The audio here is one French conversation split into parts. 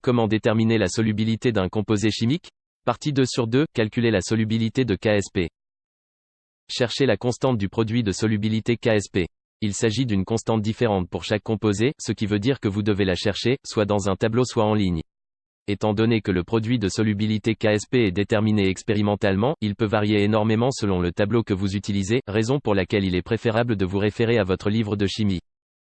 Comment déterminer la solubilité d'un composé chimique? Partie 2 sur 2, calculer la solubilité de KSP. Cherchez la constante du produit de solubilité KSP. Il s'agit d'une constante différente pour chaque composé, ce qui veut dire que vous devez la chercher, soit dans un tableau soit en ligne. Étant donné que le produit de solubilité KSP est déterminé expérimentalement, il peut varier énormément selon le tableau que vous utilisez, raison pour laquelle il est préférable de vous référer à votre livre de chimie.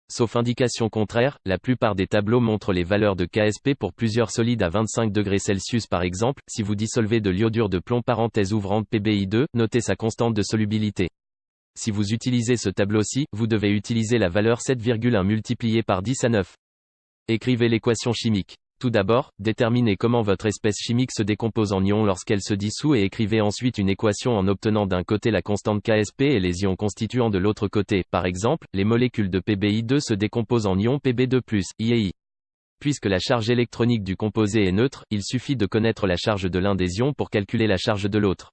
Sauf indication contraire, la plupart des tableaux montrent les valeurs de KSP pour plusieurs solides à 25 degrés Celsius par exemple. Si vous dissolvez de l'iodure de plomb parenthèse ouvrante PbI2, notez sa constante de solubilité. Si vous utilisez ce tableau-ci, vous devez utiliser la valeur 7,1 multiplié par 10 à 9. Écrivez l'équation chimique. Tout d'abord, déterminez comment votre espèce chimique se décompose en ions lorsqu'elle se dissout et écrivez ensuite une équation en obtenant d'un côté la constante KSP et les ions constituants de l'autre côté. Par exemple, les molécules de PbI2 se décomposent en ions Pb2+, IEI. Puisque la charge électronique du composé est neutre, il suffit de connaître la charge de l'un des ions pour calculer la charge de l'autre.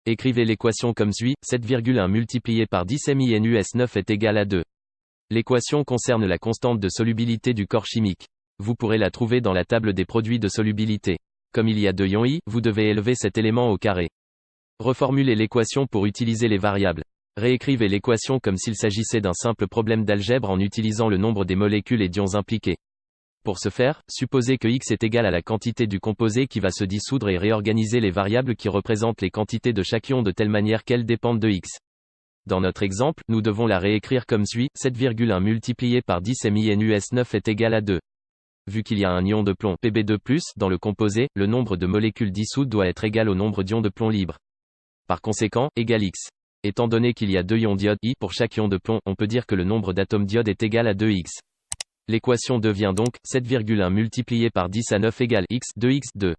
Écrivez l'équation comme suit, 7,1 multiplié par 10 minus 9 est égal à 2. L'équation concerne la constante de solubilité du corps chimique. Vous pourrez la trouver dans la table des produits de solubilité. Comme il y a 2 ions I, vous devez élever cet élément au carré. Reformulez l'équation pour utiliser les variables. Réécrivez l'équation comme s'il s'agissait d'un simple problème d'algèbre en utilisant le nombre des molécules et d'ions impliqués. Pour ce faire, supposez que X est égal à la quantité du composé qui va se dissoudre et réorganisez les variables qui représentent les quantités de chaque ion de telle manière qu'elles dépendent de X. Dans notre exemple, nous devons la réécrire comme suit, 7,1 multiplié par 10 minus 9 est égal à 2. Vu qu'il y a un ion de plomb Pb2+, dans le composé, le nombre de molécules dissoutes doit être égal au nombre d'ions de plomb libres. Par conséquent, égale X. Étant donné qu'il y a 2 ions d'iode I pour chaque ion de plomb, on peut dire que le nombre d'atomes d'iode est égal à 2X. L'équation devient donc 7,1 multiplié par 10 à 9 égale X 2X2.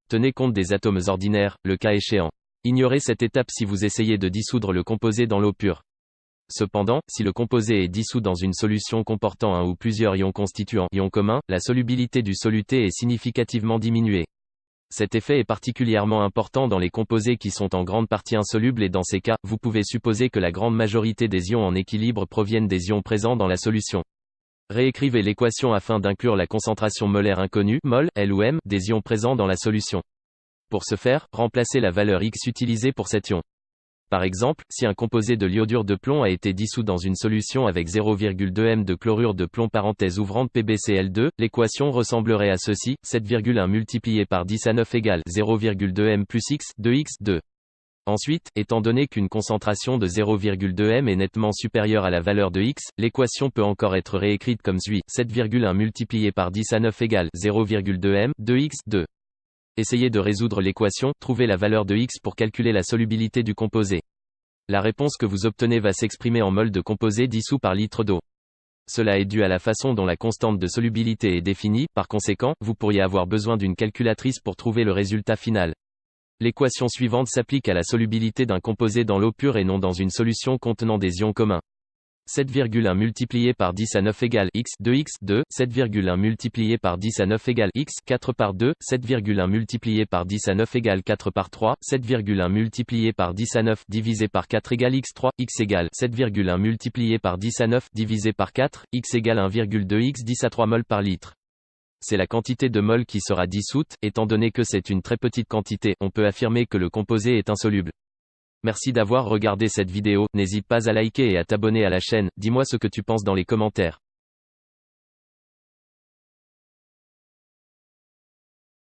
Tenez compte des atomes ordinaires, le cas échéant. Ignorez cette étape si vous essayez de dissoudre le composé dans l'eau pure. Cependant, si le composé est dissous dans une solution comportant un ou plusieurs ions constituants ions communs, la solubilité du soluté est significativement diminuée. Cet effet est particulièrement important dans les composés qui sont en grande partie insolubles et dans ces cas, vous pouvez supposer que la grande majorité des ions en équilibre proviennent des ions présents dans la solution. Réécrivez l'équation afin d'inclure la concentration molaire inconnue, mol, L ou M, des ions présents dans la solution. Pour ce faire, remplacez la valeur X utilisée pour cet ion. Par exemple, si un composé de l'iodure de plomb a été dissous dans une solution avec 0,2 m de chlorure de plomb parenthèse ouvrante PbCl2, l'équation ressemblerait à ceci, 7,1 multiplié par 10 à 9 égale 0,2 m plus x, 2x2. Ensuite, étant donné qu'une concentration de 0,2 m est nettement supérieure à la valeur de x, l'équation peut encore être réécrite comme suit, 7,1 multiplié par 10 à 9 égale 0,2 m, 2x2. Essayez de résoudre l'équation, trouvez la valeur de X pour calculer la solubilité du composé. La réponse que vous obtenez va s'exprimer en mol de composé dissous par litre d'eau. Cela est dû à la façon dont la constante de solubilité est définie, par conséquent, vous pourriez avoir besoin d'une calculatrice pour trouver le résultat final. L'équation suivante s'applique à la solubilité d'un composé dans l'eau pure et non dans une solution contenant des ions communs. 7,1 multiplié par 10 à 9 égale X, 2X2, 7,1 multiplié par 10 à 9 égale X, 4 par 2, 7,1 multiplié par 10 à 9 égale 4 par 3, 7,1 multiplié par 10 à 9 divisé par 4 égale X3, X égale 7,1 multiplié par 10 à 9 divisé par 4, X égale 1,2 X 10 à 3 mol par litre. C'est la quantité de mol qui sera dissoute, étant donné que c'est une très petite quantité, on peut affirmer que le composé est insoluble. Merci d'avoir regardé cette vidéo, n'hésite pas à liker et à t'abonner à la chaîne, dis-moi ce que tu penses dans les commentaires.